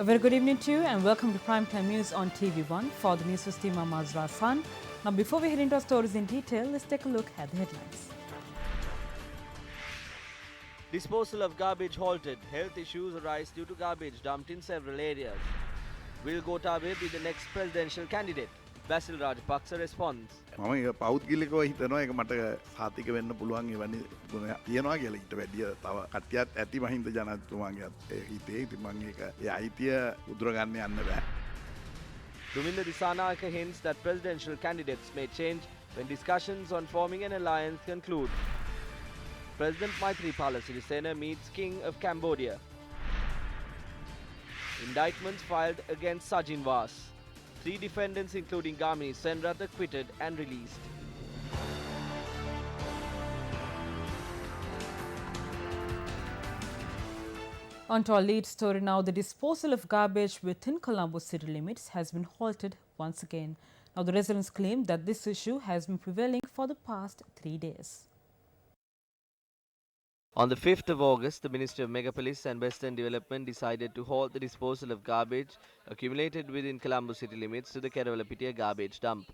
A very good evening to you and welcome to Primetime News on TV1 for the Newsfirst team. I'm Azra Khan. Now before we head into our stories in detail, let's take a look at the headlines. Disposal of garbage halted. Health issues arise due to garbage dumped in several areas. Will Gotabaya be the next presidential candidate? Basil Rajapaksa responds. මම ඒක පෞද්ගලිකව හිතනවා ඒක මට සාතික වෙන්න පුළුවන් එවැනි ගුණයක් තියෙනවා කියලා ඊට වැඩිය තව කට්ටියත් ඇති මහින්ද ජනාධිපතිතුමාගේ හිතේ ඉතින් මම ඒක ඒ අයිතිය උදුර ගන්න යන්න බෑ. Duminda Disanayake hints that presidential candidates may change when discussions on forming an alliance conclude. President Maithripala meets King of Cambodia. Indictments filed against Sajin Vas. 3 defendants including Gamini Senrat acquitted and released. On to our lead story now. The disposal of garbage within Colombo city limits has been halted once again. Now the residents claim that this issue has been prevailing for the past 3 days. On the 5th of August, the Ministry of Megapolis and Western Development decided to halt the disposal of garbage accumulated within Colombo city limits to the Kerawalapitia garbage dump.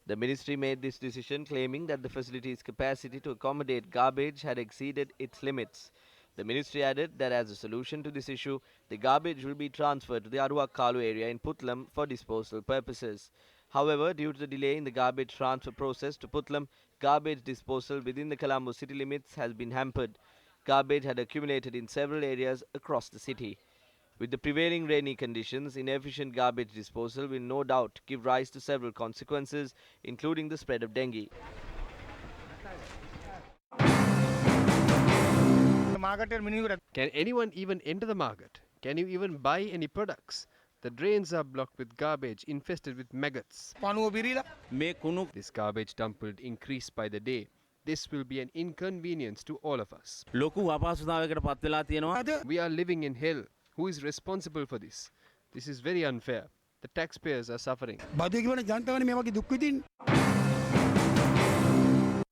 The ministry made this decision claiming that the facility's capacity to accommodate garbage had exceeded its limits. The ministry added that as a solution to this issue, the garbage will be transferred to the Aruak Kalu area in Putlam for disposal purposes. However, due to the delay in the garbage transfer process to Putlam, garbage disposal within the Colombo city limits has been hampered. Garbage had accumulated in several areas across the city. With the prevailing rainy conditions, inefficient garbage disposal will no doubt give rise to several consequences, including the spread of dengue. Can anyone even enter the market? Can you even buy any products? The drains are blocked with garbage infested with maggots. This garbage dump will increase by the day. This will be an inconvenience to all of us. We are living in hell. Who is responsible for this? This is very unfair. The taxpayers are suffering.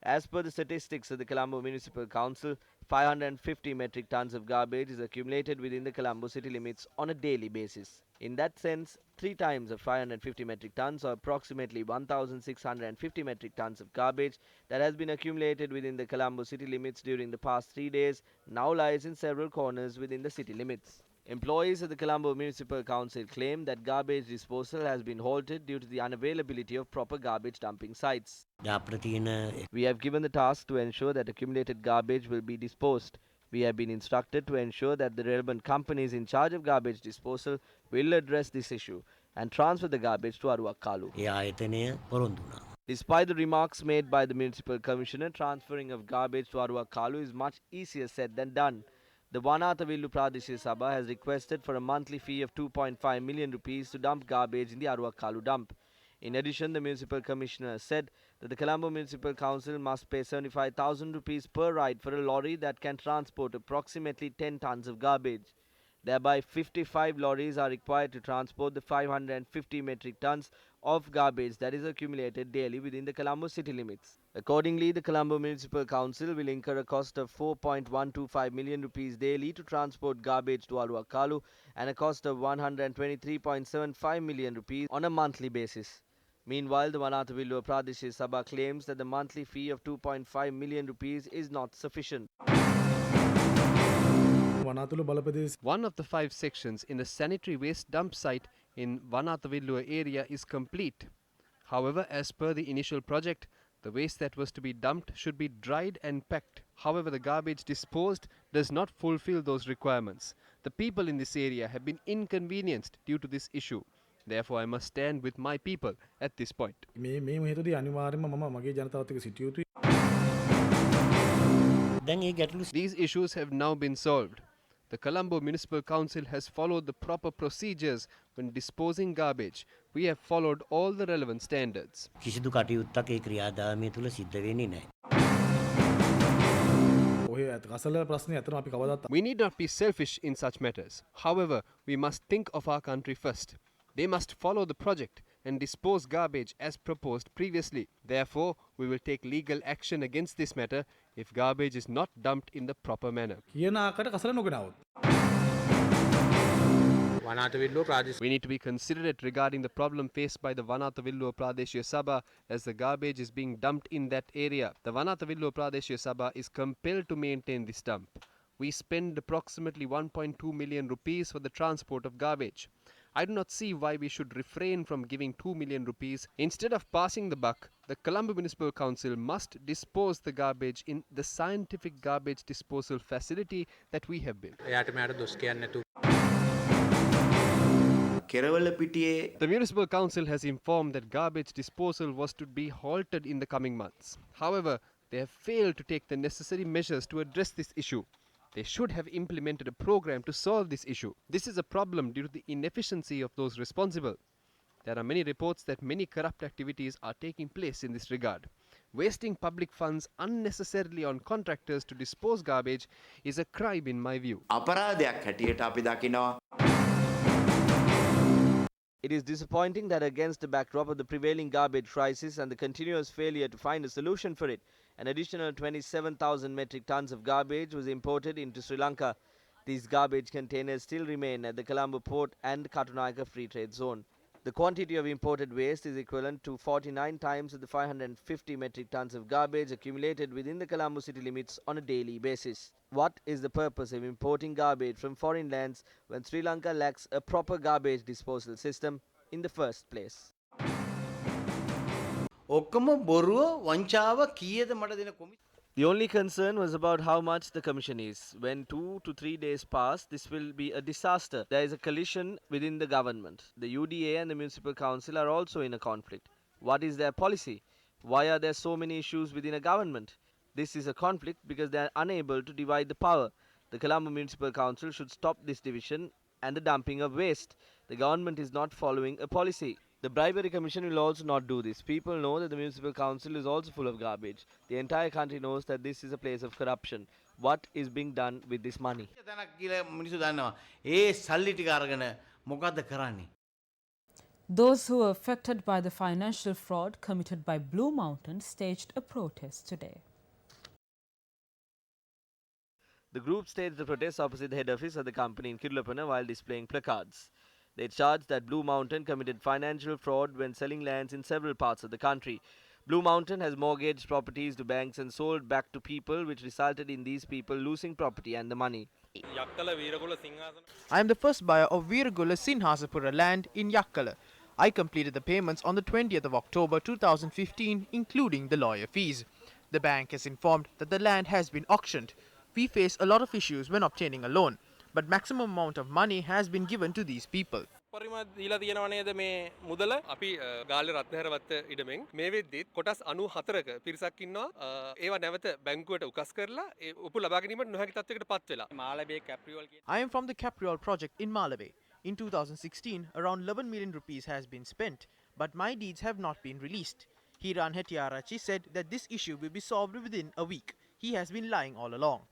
As per the statistics of the Colombo Municipal Council, 550 metric tons of garbage is accumulated within the Colombo city limits on a daily basis. In that sense, 3 times of 550 metric tons or approximately 1,650 metric tons of garbage that has been accumulated within the Colombo city limits during the past 3 days now lies in several corners within the city limits. Employees of the Colombo Municipal Council claim that garbage disposal has been halted due to the unavailability of proper garbage dumping sites. We have given the task to ensure that accumulated garbage will be disposed. We have been instructed to ensure that the relevant companies in charge of garbage disposal will address this issue and transfer the garbage to Aruak Kalu. Despite the remarks made by the Municipal Commissioner, transferring of garbage to Aruak Kalu is much easier said than done. The Vanathavillu Pradeshya Sabha has requested for a monthly fee of 2.5 million rupees to dump garbage in the Aruak Kalu dump. In addition, the Municipal Commissioner said that the Colombo Municipal Council must pay 75,000 rupees per ride for a lorry that can transport approximately 10 tons of garbage. Thereby, 55 lorries are required to transport the 550 metric tons of garbage that is accumulated daily within the Colombo city limits. Accordingly, the Colombo Municipal Council will incur a cost of 4.125 million rupees daily to transport garbage to Aruak Kalu and a cost of 123.75 million rupees on a monthly basis. Meanwhile, the Vanathavillu Pradeshya Sabha claims that the monthly fee of 2.5 million rupees is not sufficient. One of the 5 sections in the sanitary waste dump site in Vanathavillu area is complete. However, as per the initial project, the waste that was to be dumped should be dried and packed. However, the garbage disposed does not fulfill those requirements. The people in this area have been inconvenienced due to this issue. Therefore, I must stand with my people at this point. These issues have now been solved. The Colombo Municipal Council has followed the proper procedures when disposing garbage. We have followed all the relevant standards. We need not be selfish in such matters. However, we must think of our country first. They must follow the project and dispose garbage as proposed previously. Therefore, we will take legal action against this matter if garbage is not dumped in the proper manner. We need to be considerate regarding the problem faced by the Vanathavilluwa Pradeshya Sabha as the garbage is being dumped in that area. The Vanathavilluwa Pradeshya Sabha is compelled to maintain this dump. We spend approximately 1.2 million rupees for the transport of garbage. I do not see why we should refrain from giving 2 million rupees. Instead of passing the buck, the Colombo Municipal Council must dispose the garbage in the scientific garbage disposal facility that we have built. The Municipal Council has informed that garbage disposal was to be halted in the coming months. However, they have failed to take the necessary measures to address this issue. They should have implemented a program to solve this issue. This is a problem due to the inefficiency of those responsible. There are many reports that many corrupt activities are taking place in this regard. Wasting public funds unnecessarily on contractors to dispose garbage is a crime in my view. It is disappointing that against the backdrop of the prevailing garbage crisis and the continuous failure to find a solution for it, an additional 27,000 metric tons of garbage was imported into Sri Lanka. These garbage containers still remain at the Colombo port and Katunayaka Free Trade Zone. The quantity of imported waste is equivalent to 49 times the 550 metric tons of garbage accumulated within the Colombo city limits on a daily basis. What is the purpose of importing garbage from foreign lands when Sri Lanka lacks a proper garbage disposal system in the first place? The only concern was about how much the commission is. When 2 to 3 days pass, this will be a disaster. There is a collision within the government. The UDA and the municipal council are also in a conflict. What is their policy? Why are there so many issues within a government? This is a conflict because they are unable to divide the power. The Colombo Municipal Council should stop this division and the dumping of waste. The government is not following a policy. The Bribery Commission will also not do this. People know that the Municipal Council is also full of garbage. The entire country knows that this is a place of corruption. What is being done with this money? Those who were affected by the financial fraud committed by Blue Mountain staged a protest today. The group staged the protest opposite the head office of the company in Kirulapana while displaying placards. They charged that Blue Mountain committed financial fraud when selling lands in several parts of the country. Blue Mountain has mortgaged properties to banks and sold back to people, which resulted in these people losing property and the money. I am the first buyer of Veeragula Sinhasapura land in Yakkala. I completed the payments on the 20th of October 2015, including the lawyer fees. The bank has informed that the land has been auctioned. We face a lot of issues when obtaining a loan, but maximum amount of money has been given to these people. I am from the Capriol project in Malave. In 2016, around 11 million rupees has been spent, but my deeds have not been released. Hiran Hettiarachi said that this issue will be solved within a week. He has been lying all along.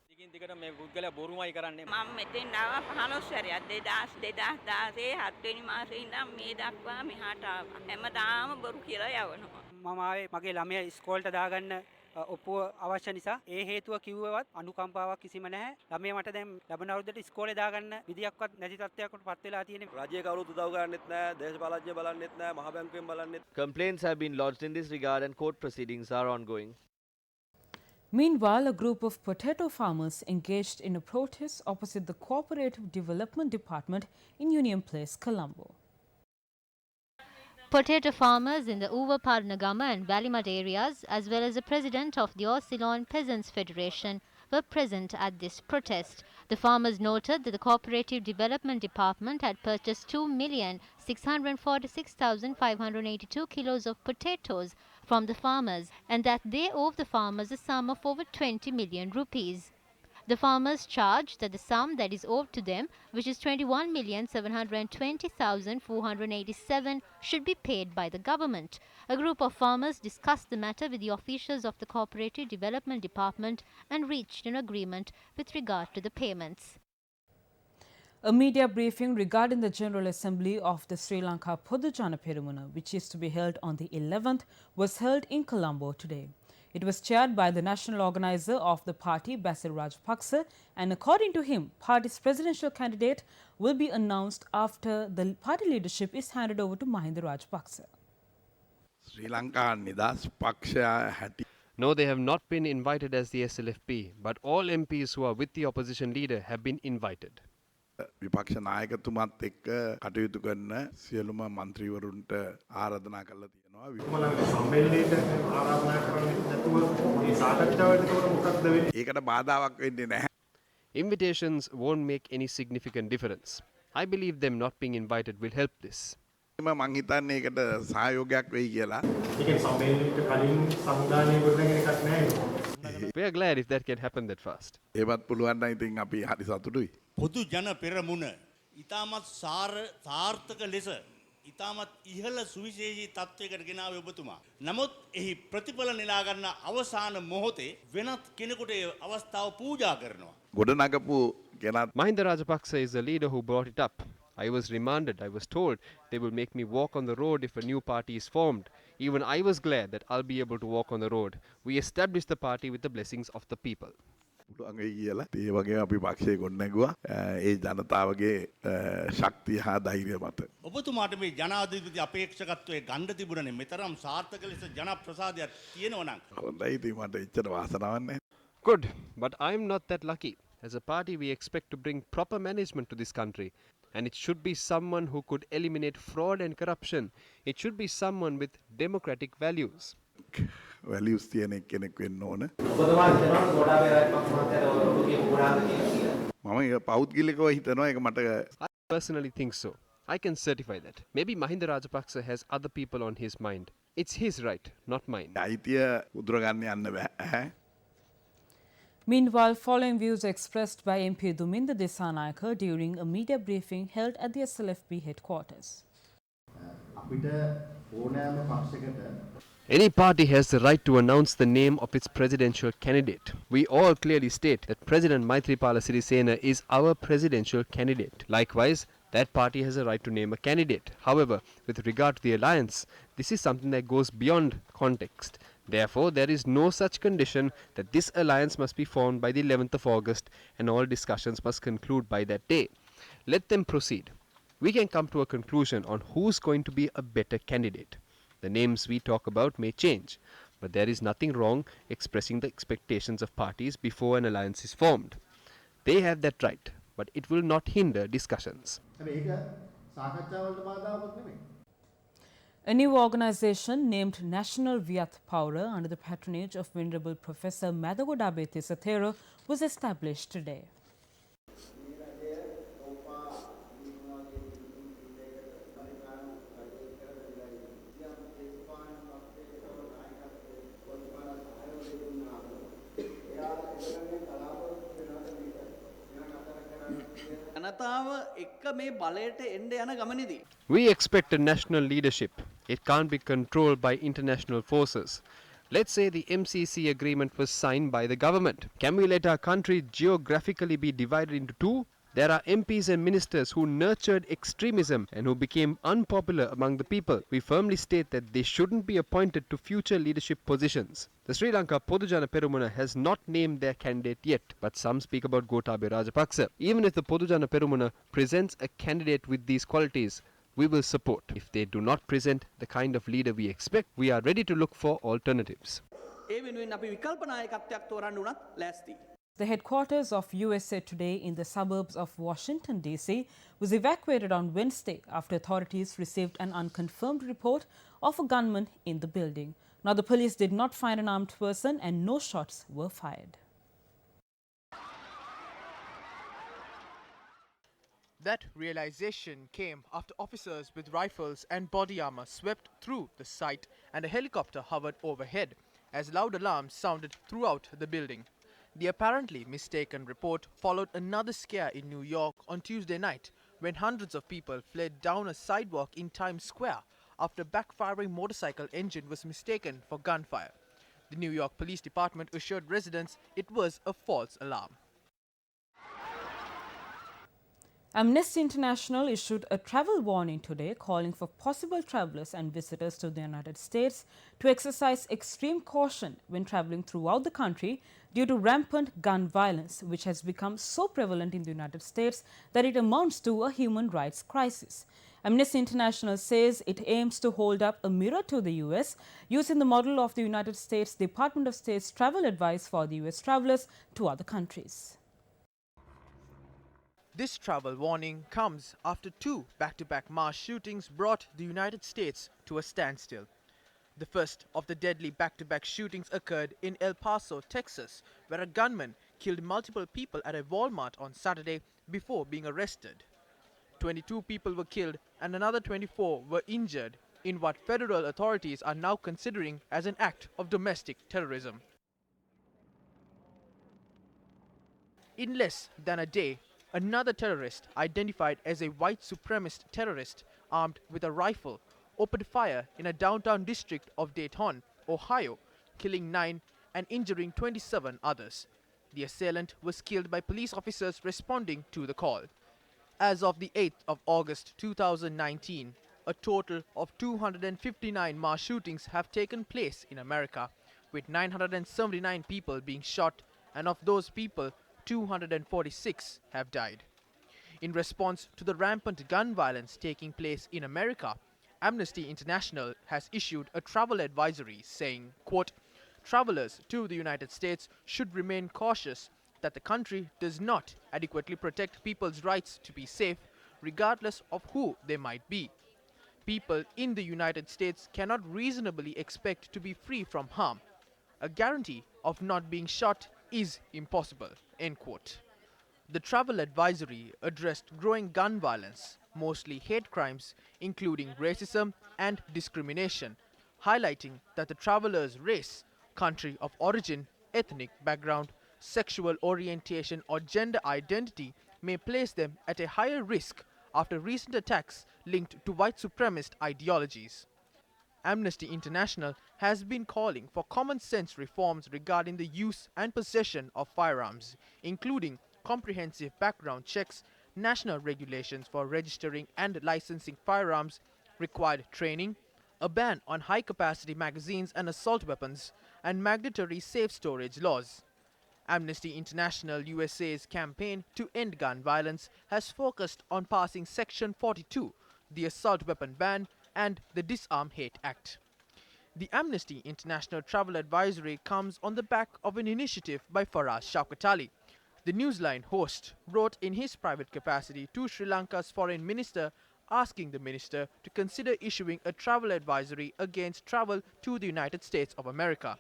ඔප්පුව අවශ්‍ය නිසා ඒ හේතුව කිව්වවත් අනුකම්පාවක් කිසිම නැහැ. ළමයා මට දැන් ලබන අවුරුද්දට ඉස්කෝලේ දාගන්න විදියක්වත් නැති තත්ත්වයකට පත් වෙලා තියෙන්නේ. රජයේ කවුරුත් උදව් කරන්නෙත් නැහැ, දේශපාලඥයෝ බලන්නෙත් නැහැ, මහ බැංකුවෙන් බලන්නෙත්. Complaints have been lodged in this regard and court proceedings are ongoing. Meanwhile, a group of potato farmers engaged in a protest opposite the Cooperative Development Department in Union Place, Colombo. Potato farmers in the Uva Parnagama and Valimut areas, as well as the president of the Ceylon Peasants Federation, were present at this protest. The farmers noted that the Cooperative Development Department had purchased 2,646,582 kilos of potatoes from the farmers and that they owe the farmers a sum of over 20 million rupees. The farmers charged that the sum that is owed to them, which is 21,720,487, should be paid by the government. A group of farmers discussed the matter with the officials of the Cooperative Development Department and reached an agreement with regard to the payments. A media briefing regarding the General Assembly of the Sri Lanka Podujana Peramuna, which is to be held on the 11th, was held in Colombo today. It was chaired by the national organizer of the party, Basil Rajapaksa, and according to him, party's presidential candidate will be announced after the party leadership is handed over to Mahinda Rajapaksa. ශ්‍රී ලංකා නිදහස් පක්ෂයා හැටි No, they have not been invited as the SLFP, but all MPs who are with the opposition leader have been invited. විපක්ෂ නායකතුමත් එක්ක කටයුතු කරන සියලුම මන්ත්‍රීවරුන්ට ආරාධනා කරලා තියෙනවා. ඒකට බාධාවක් වෙන්නේ නැහැ. Invitations won't make any significant difference. I believe them not being invited will help this. මං හිතන්නේ ඒකට සහයෝගයක් වෙයි කියලා. We are glad if that can happen that fast. ඒවත් පුළුවන් නම් ඉතින් අපි හරි සතුටුයි. පොදු ජන පෙරමුණ ඉතාමත් සාර්ථක ලෙස ඉතාමත් ඉහළ සුවිශේෂී තත්ත්වයකට ගෙනාවේ ඔබතුමා. නමුත් එහි ප්‍රතිඵල නෙලා ගන්න අවසාන මොහොතේ වෙනත් කෙනෙකුට ඒ අවස්ථාව පූජා කරනවා. ගොඩනගපු කෙනත් Mahinda Rajapaksa is the leader who brought it up. I was remanded. I was told they will make me walk on the road if a new party is formed. Even I was glad that I'll be able to walk on the road. We established the party with the blessings of the people. පුළුවන් වෙයි කියලා. ඒ වගේම අපි පක්ෂය ගොඩනැගුවා. ඒ ජනතාවගේ ශක්තිය හා ධෛර්යය මත. ඔබතුමාට මේ ජනාධිපති අපේක්ෂකත්වයේ ගන්න තිබුණනේ මෙතරම් සාර්ථක ලෙස ජනප්‍රසාදයක් තියෙනවා නම්. හොඳයි ඉතින් මට එච්චර වාසනාවක් නැහැ. Good, but I'm not that lucky. As a party, we expect to bring proper management to this country. And it should be someone who could eliminate fraud and corruption. It should be someone with democratic values. Values තියෙන කෙනෙක් වෙන්න ඕන. මම ඒක පෞද්ගලිකව හිතනවා ඒක මට I personally think so. I can certify that. Maybe Mahinda Rajapaksa has other people on his mind. It's his right, not mine. අයිතිය උදුරගන්න යන්න බෑ. Meanwhile, following views expressed by MP Duminda Desanayake during a media briefing held at the SLFP headquarters. Any party has the right to announce the name of its presidential candidate. We all clearly state that President Maithripala is our presidential candidate. Likewise, that party has a right to name a candidate. However, with regard to the alliance, this is something that goes beyond context. Therefore, there is no such condition that this alliance must be formed by the 11th of August and all discussions must conclude by that day. Let them proceed. We can come to a conclusion on who's going to be a better candidate. The names we talk about may change, but there is nothing wrong expressing the expectations of parties before an alliance is formed. They have that right, but it will not hinder discussions. A new organization named National Viyath Power under the patronage of Venerable Professor Madhago Dabete Sathero was established today. We expect a national leadership. It can't be controlled by international forces. Let's say the MCC agreement was signed by the government. Can we let our country geographically be divided into two? There are MPs and ministers who nurtured extremism and who became unpopular among the people. We firmly state that they shouldn't be appointed to future leadership positions. The Sri Lanka Podujana Perumuna has not named their candidate yet, but some speak about Gotabaya Rajapaksa. Even if the Podujana Perumuna presents a candidate with these qualities, we will support. If they do not present the kind of leader we expect, we are ready to look for alternatives. The headquarters of USA Today in the suburbs of Washington, D.C. was evacuated on Wednesday after authorities received an unconfirmed report of a gunman in the building. Now, the police did not find an armed person and no shots were fired. That realization came after officers with rifles and body armor swept through the site and a helicopter hovered overhead as loud alarms sounded throughout the building. The apparently mistaken report followed another scare in New York on Tuesday night when hundreds of people fled down a sidewalk in Times Square after a backfiring motorcycle engine was mistaken for gunfire. The New York Police Department assured residents it was a false alarm. Amnesty International issued a travel warning today calling for possible travelers and visitors to the United States to exercise extreme caution when traveling throughout the country due to rampant gun violence, which has become so prevalent in the United States that it amounts to a human rights crisis. Amnesty International says it aims to hold up a mirror to the US using the model of the United States Department of State's travel advice for the US travelers to other countries. This travel warning comes after two back-to-back mass shootings brought the United States to a standstill. The first of the deadly back-to-back shootings occurred in El Paso, Texas, where a gunman killed multiple people at a Walmart on Saturday before being arrested. 22 people were killed and another 24 were injured in what federal authorities are now considering as an act of domestic terrorism. In less than a day, another terrorist, identified as a white supremacist terrorist armed with a rifle, opened fire in a downtown district of Dayton, Ohio, killing 9 and injuring 27 others. The assailant was killed by police officers responding to the call. As of the 8th of August 2019, a total of 259 mass shootings have taken place in America, with 979 people being shot, and of those people, 246 have died. In response to the rampant gun violence taking place in America, Amnesty International has issued a travel advisory saying, quote, "Travelers to the United States should remain cautious that the country does not adequately protect people's rights to be safe, regardless of who they might be. People in the United States cannot reasonably expect to be free from harm. A guarantee of not being shot is impossible." End quote. The travel advisory addressed growing gun violence, mostly hate crimes, including racism and discrimination, highlighting that the traveler's race, country of origin, ethnic background, sexual orientation or gender identity may place them at a higher risk after recent attacks linked to white supremacist ideologies. Amnesty International has been calling for common sense reforms regarding the use and possession of firearms, including comprehensive background checks, national regulations for registering and licensing firearms, required training, a ban on high-capacity magazines and assault weapons, and mandatory safe storage laws. Amnesty International USA's campaign to end gun violence has focused on passing Section 42, the assault weapon ban, and the Disarm Hate Act. The Amnesty International Travel Advisory comes on the back of an initiative by Rehan Shahvikrama. The Newsline host wrote in his private capacity to Sri Lanka's foreign minister asking the minister to consider issuing a travel advisory against travel to the United States of America.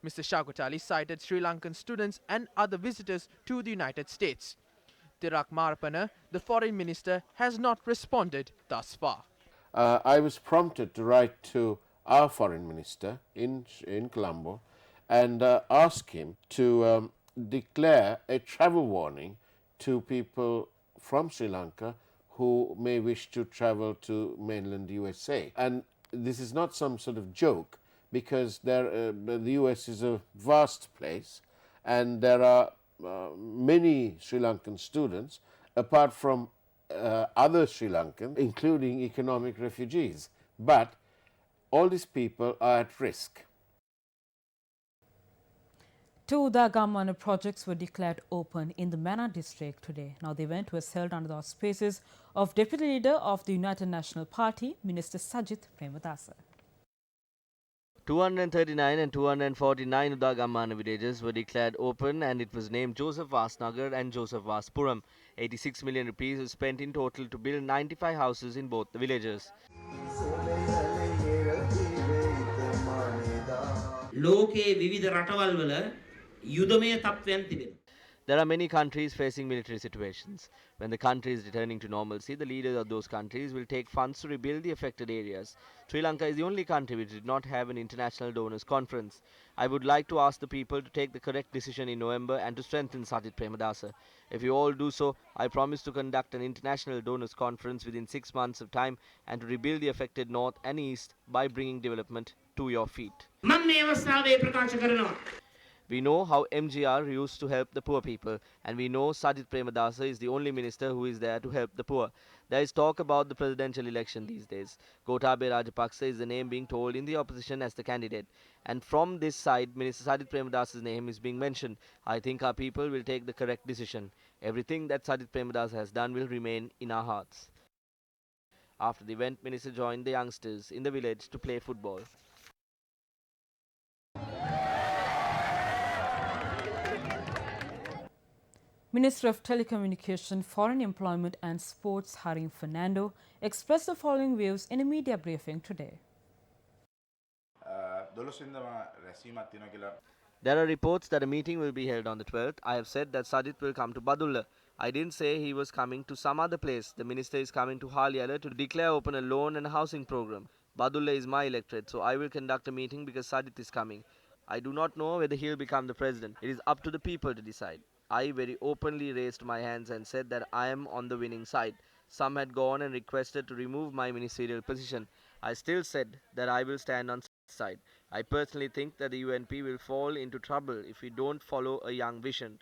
Mr. Shahvikrama cited Sri Lankan students and other visitors to the United States. Tirak Marapana, the foreign minister, has not responded thus far. I was prompted to write to our foreign minister in Colombo and ask him to declare a travel warning to people from Sri Lanka who may wish to travel to mainland USA. And this is not some sort of joke, because the US is a vast place and there are many Sri Lankan students, apart from other Sri Lankans, including economic refugees. But all these people are at risk. Two of the GIMANA projects were declared open in the Mana district today. Now, the event was held under the auspices of Deputy Leader of the United National Party, Minister Sajith Premadasa. 239 and 249 of the GIMANA villages were declared open, and it was named Joseph Vasnagar and Joseph Vaspuram. 86 million rupees was spent in total to build 95 houses in both the villages. There are many countries facing military situations. When the country is returning to normalcy, the leaders of those countries will take funds to rebuild the affected areas. Sri Lanka is the only country which did not have an international donors conference. I would like to ask the people to take the correct decision in November and to strengthen Sajith Premadasa. If you all do so, I promise to conduct an international donors conference within 6 months of time and to rebuild the affected north and east by bringing development to your feet. We know how MGR used to help the poor people, and we know Sajid Premadasa is the only minister who is there to help the poor. There is talk about the presidential election these days. Gotabaya Rajapaksa is the name being told in the opposition as the candidate, and from this side, Minister Sajid Premadasa's name is being mentioned. I think our people will take the correct decision. Everything that Sajid Premadasa has done will remain in our hearts. After the event, Minister joined the youngsters in the village to play football. Minister of Telecommunication, Foreign Employment and Sports Harim Fernando expressed the following views in a media briefing today. There are reports that a meeting will be held on the 12th. I have said that Sajid will come to Badulla. I didn't say he was coming to some other place. The minister is coming to Halyala to declare open a loan and a housing program. Badulla is my electorate, so I will conduct a meeting because Sajid is coming. I do not know whether he'll become the president. It is up to the people to decide. I very openly raised my hands and said that I am on the winning side. Some had gone and requested to remove my ministerial position. I still said that I will stand on Sajid's side. I personally think that the UNP will fall into trouble if we don't follow a young vision.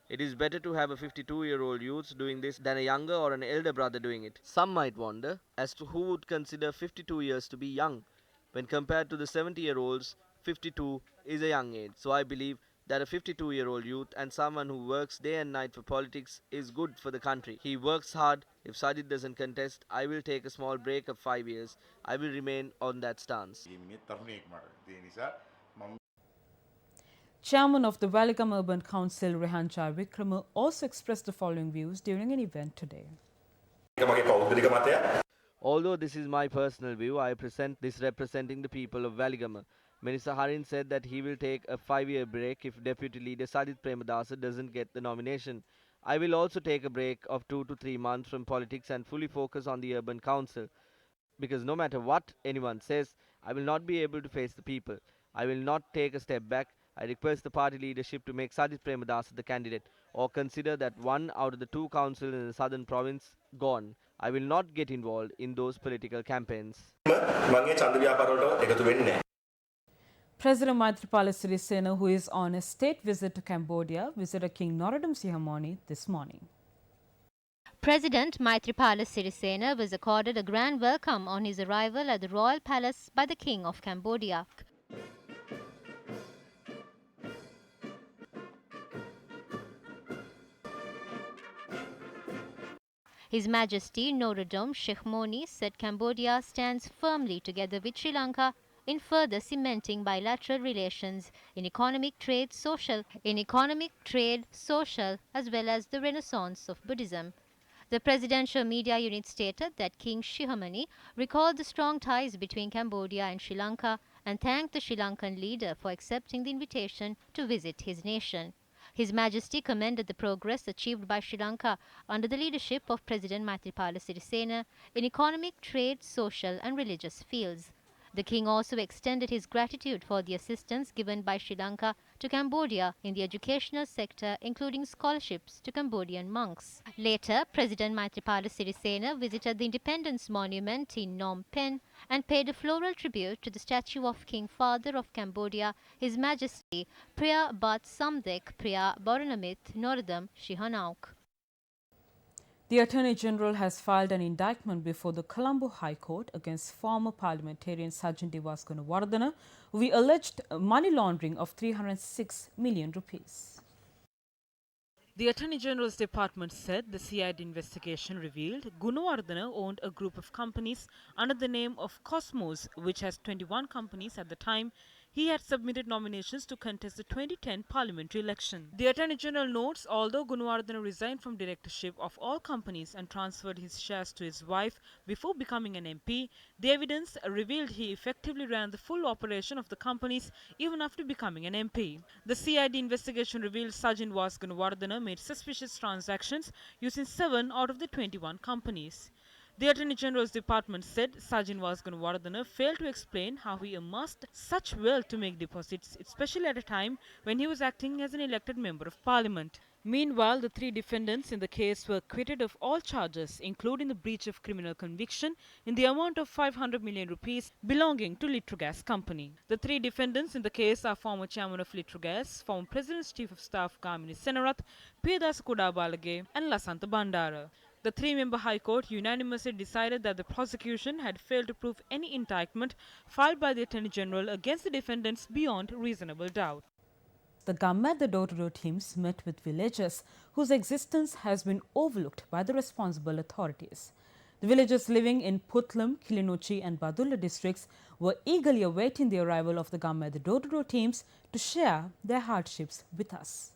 It is better to have a 52-year-old youth doing this than a younger or an elder brother doing it. Some might wonder as to who would consider 52 years to be young. When compared to the 70-year-olds, 52 is a young age. So I believe that a 52-year-old youth and someone who works day and night for politics is good for the country. He works hard. If Sajid doesn't contest, I will take a small break of 5 years. I will remain on that stance. Chairman of the Waligam Urban Council, Rehan Shahvikrama, also expressed the following views during an event today. Although this is my personal view, I present this representing the people of Waligama. Minister Harin said that he will take a 5-year break if Deputy Leader Sajid Premadasa doesn't get the nomination. I will also take a break of 2 to 3 months from politics and fully focus on the Urban Council. Because no matter what anyone says, I will not be able to face the people. I will not take a step back. I request the party leadership to make Sajid Premadasa the candidate or consider that one out of the 2 councils in the southern province gone. I will not get involved in those political campaigns. President Maithripala Sirisena, who is on a state visit to Cambodia, visited King Norodom Sihamoni this morning. President Maithripala Sirisena was accorded a grand welcome on his arrival at the Royal Palace by the King of Cambodia. His Majesty Norodom Sihamoni said Cambodia stands firmly together with Sri Lanka in further cementing bilateral relations in economic trade, social, as well as the renaissance of Buddhism. The presidential media unit stated that King Sihamoni recalled the strong ties between Cambodia and Sri Lanka and thanked the Sri Lankan leader for accepting the invitation to visit his nation. His Majesty commended the progress achieved by Sri Lanka under the leadership of President Maithripala Sirisena in economic, trade, social and religious fields. The king also extended his gratitude for the assistance given by Sri Lanka to Cambodia in the educational sector, including scholarships to Cambodian monks. Later, President Maithripala Sirisena visited the Independence Monument in Phnom Penh and paid a floral tribute to the statue of King Father of Cambodia, His Majesty Priya Bat Samdek Priya Boronamith Norodom Sihanouk. The Attorney General has filed an indictment before the Colombo High Court against former parliamentarian Sajjan Divas Gunawardena, who we alleged money laundering of 306 million rupees. The Attorney General's department said the CID investigation revealed Gunawardena owned a group of companies under the name of Cosmos, which has 21 companies at the time he had submitted nominations to contest the 2010 parliamentary election. The Attorney General notes, although Gunawardena resigned from directorship of all companies and transferred his shares to his wife before becoming an MP, the evidence revealed he effectively ran the full operation of the companies even after becoming an MP. The CID investigation revealed Sajjan Gunawardena made suspicious transactions using 7 out of the 21 companies. The Attorney General's department said Sajjan Gunawardena failed to explain how he amassed such wealth to make deposits, especially at a time when he was acting as an elected member of parliament. Meanwhile, the three defendants in the case were acquitted of all charges, including the breach of criminal conviction in the amount of 500 million rupees belonging to Litrogas company. The three defendants in the case are former chairman of Litrogas, former president's chief of staff Kamini Senarath, Piyadas Kudabalage and Lasantha Bandara. The three-member High Court unanimously decided that the prosecution had failed to prove any indictment filed by the Attorney General against the defendants beyond reasonable doubt. The GIMANA door-to-door teams met with villagers whose existence has been overlooked by the responsible authorities. The villagers living in Putlam, Kilinochchi and Badulla districts were eagerly awaiting the arrival of the GIMANA door-to-door teams to share their hardships with us.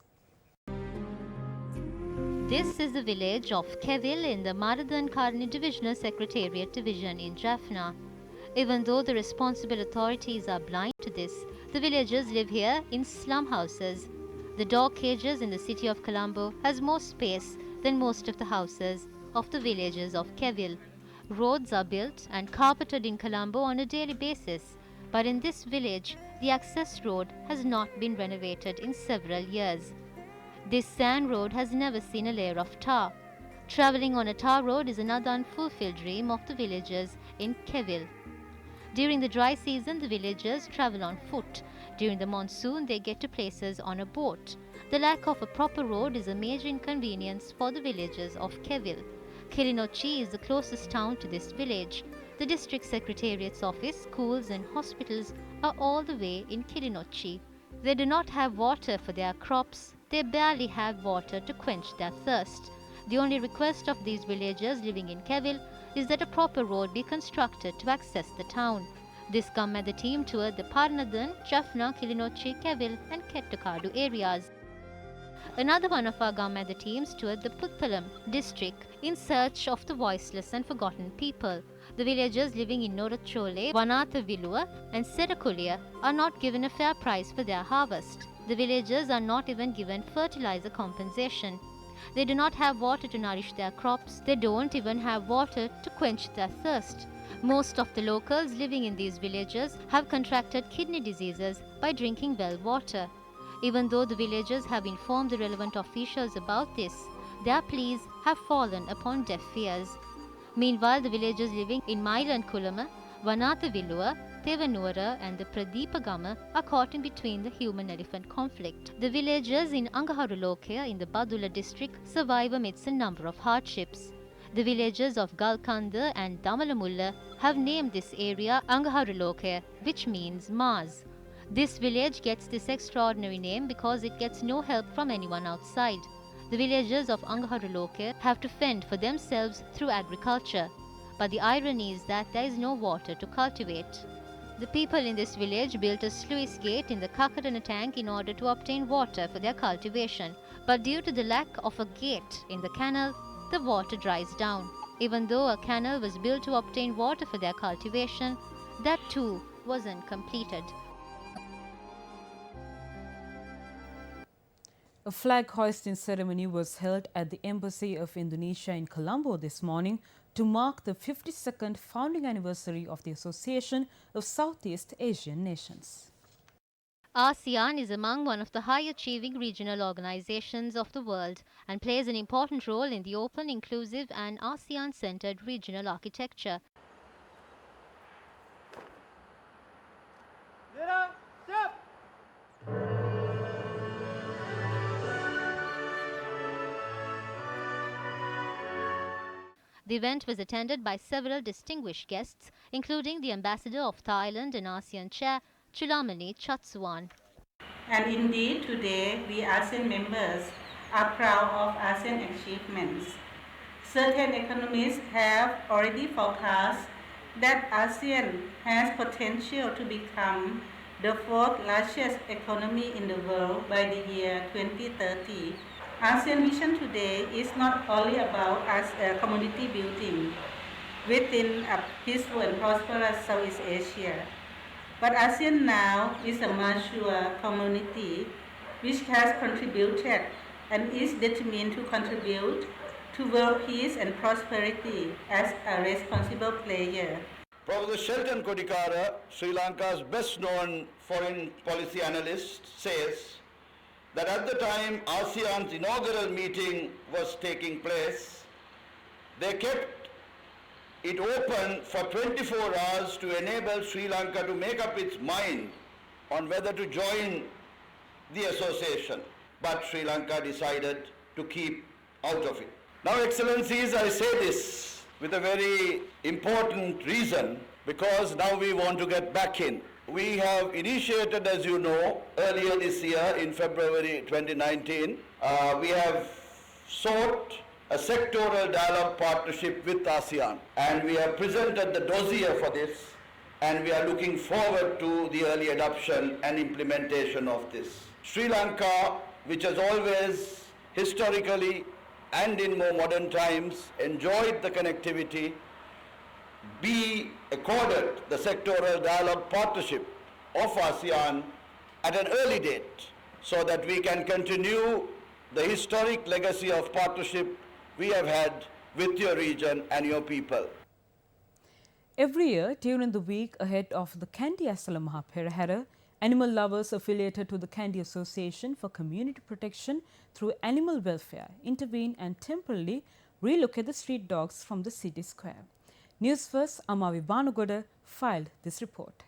This is the village of Kevil in the Maradan Karni Divisional Secretariat Division in Jaffna. Even though the responsible authorities are blind to this, the villagers live here in slum houses. The dog cages in the city of Colombo has more space than most of the houses of the villages of Kevil. Roads are built and carpeted in Colombo on a daily basis, but in this village, the access road has not been renovated in several years. This sand road has never seen a layer of tar. Traveling on a tar road is another unfulfilled dream of the villagers in Kevil. During the dry season, the villagers travel on foot. During the monsoon, they get to places on a boat. The lack of a proper road is a major inconvenience for the villagers of Kevil. Kilinochchi is the closest town to this village. The district secretariat's office, schools and hospitals are all the way in Kilinochchi. They do not have water for their crops. They barely have water to quench their thirst. The only request of these villagers living in Kevil is that a proper road be constructed to access the town. This GIMANA team toured the Parnadan, Jaffna, Kilinochchi, Kevil and Kettukadu areas. Another one of our GIMANA teams toured the Puttalam district in search of the voiceless and forgotten people. The villagers living in Norachole, Vanathavilua and Serakulia are not given a fair price for their harvest. The villagers are not even given fertilizer compensation. They do not have water to nourish their crops. They don't even have water to quench their thirst. Most of the locals living in these villages have contracted kidney diseases by drinking well water. Even though the villagers have informed the relevant officials about this, their pleas have fallen upon deaf ears. Meanwhile, the villagers living in Mailankulama, Vanathavilua, Tevanura and the Pradipagama are caught in between the human-elephant conflict. The villagers in Angaharuloke in the Badulla district survive amidst a number of hardships. The villagers of Galkanda and Damalamulla have named this area Angaharuloke, which means Mars. This village gets this extraordinary name because it gets no help from anyone outside. The villagers of Angaharuloke have to fend for themselves through agriculture. But the irony is that there is no water to cultivate. The people in this village built a sluice gate in the Kakadana tank in order to obtain water for their cultivation. But due to the lack of a gate in the canal, the water dries down. Even though a canal was built to obtain water for their cultivation, that too wasn't completed. A flag hoisting ceremony was held at the Embassy of Indonesia in Colombo this morning to mark the 52nd founding anniversary of the Association of Southeast Asian Nations. ASEAN is among one of the high-achieving regional organizations of the world and plays an important role in the open, inclusive and ASEAN-centered regional architecture. The event was attended by several distinguished guests, including the Ambassador of Thailand and ASEAN Chair, Chulamani Chatsuwan. And indeed, today, we ASEAN members are proud of ASEAN achievements. Certain economists have already forecast that ASEAN has potential to become the fourth largest economy in the world by the year 2030. ASEAN vision today is not only about community building within a peaceful and prosperous Southeast Asia, but ASEAN now is a mature community which has contributed and is determined to contribute to world peace and prosperity as a responsible player. Professor Shelton Kodikara, Sri Lanka's best-known foreign policy analyst, says that at the time ASEAN's inaugural meeting was taking place, they kept it open for 24 hours to enable Sri Lanka to make up its mind on whether to join the association. But Sri Lanka decided to keep out of it. Now, Excellencies, I say this with a very important reason, because now we want to get back in. We have initiated, as you know, earlier this year in February 2019, we have sought a sectoral dialogue partnership with ASEAN, and we have presented the dossier for this, and we are looking forward to the early adoption and implementation of this. Sri Lanka, which has always historically and in more modern times enjoyed the connectivity, be accorded the sectoral dialogue partnership of ASEAN at an early date, so that we can continue the historic legacy of partnership we have had with your region and your people. Every year, during the week ahead of the Kandy Asala Maha Perahera, animal lovers affiliated to the Kandy Association for Community Protection through Animal Welfare intervene and temporarily relocate the street dogs from the city square. Newsfirst Amavi Banugoda filed this report.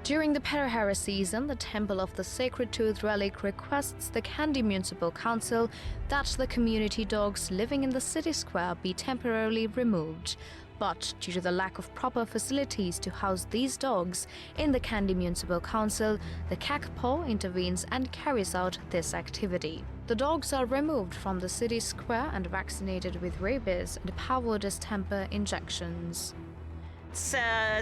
During the Perahera season, the Temple of the Sacred Tooth Relic requests the Kandy Municipal Council that the community dogs living in the city square be temporarily removed. But due to the lack of proper facilities to house these dogs in the Kandy Municipal Council, the CACPO intervenes and carries out this activity. The dogs are removed from the city square and vaccinated with rabies and power distemper injections. It's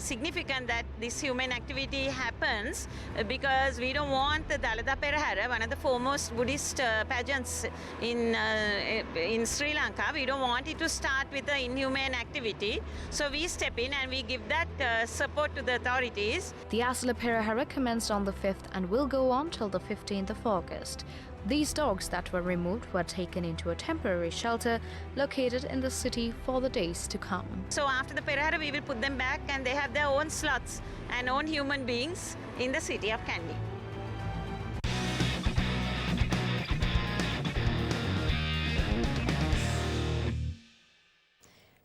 significant that this human activity happens because we don't want the Dalada Perahera, one of the foremost Buddhist pageants in Sri Lanka, we don't want it to start with the inhumane activity. So we step in and we give that support to the authorities. The Asala Perahera commenced on the 5th and will go on till the 15th of August. These dogs that were removed were taken into a temporary shelter located in the city for the days to come. So after the Perahera, we will put them back and they have their own slots and own human beings in the city of Kandy.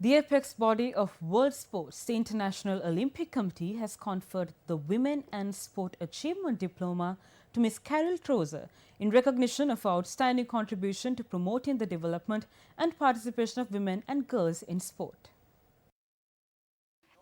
The apex body of world sports, the International Olympic Committee, has conferred the Women and Sport Achievement Diploma to Ms. Carol Tozer in recognition of her outstanding contribution to promoting the development and participation of women and girls in sport.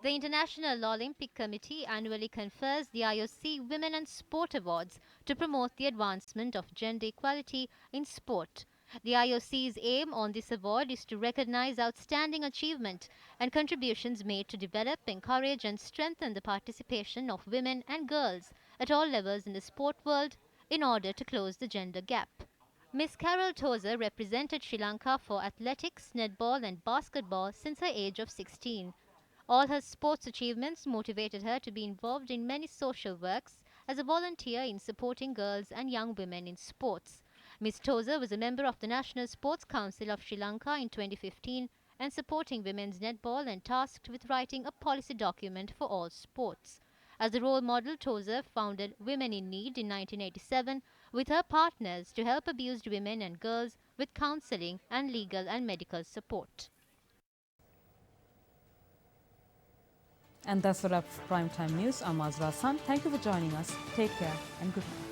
The International Olympic Committee annually confers the IOC Women and Sport Awards to promote the advancement of gender equality in sport. The IOC's aim on this award is to recognize outstanding achievement and contributions made to develop, encourage and strengthen the participation of women and girls at all levels in the sport world in order to close the gender gap. Ms. Carol Tozer represented Sri Lanka for athletics, netball and basketball since her age of 16. All her sports achievements motivated her to be involved in many social works as a volunteer in supporting girls and young women in sports. Ms. Tozer was a member of the National Sports Council of Sri Lanka in 2015 and supporting women's netball and tasked with writing a policy document for all sports. As a role model, Tozer founded Women in Need in 1987 with her partners to help abused women and girls with counseling and legal and medical support. And that's a wrap for Primetime News. I'm Azra Hassan. Thank you for joining us. Take care and good night.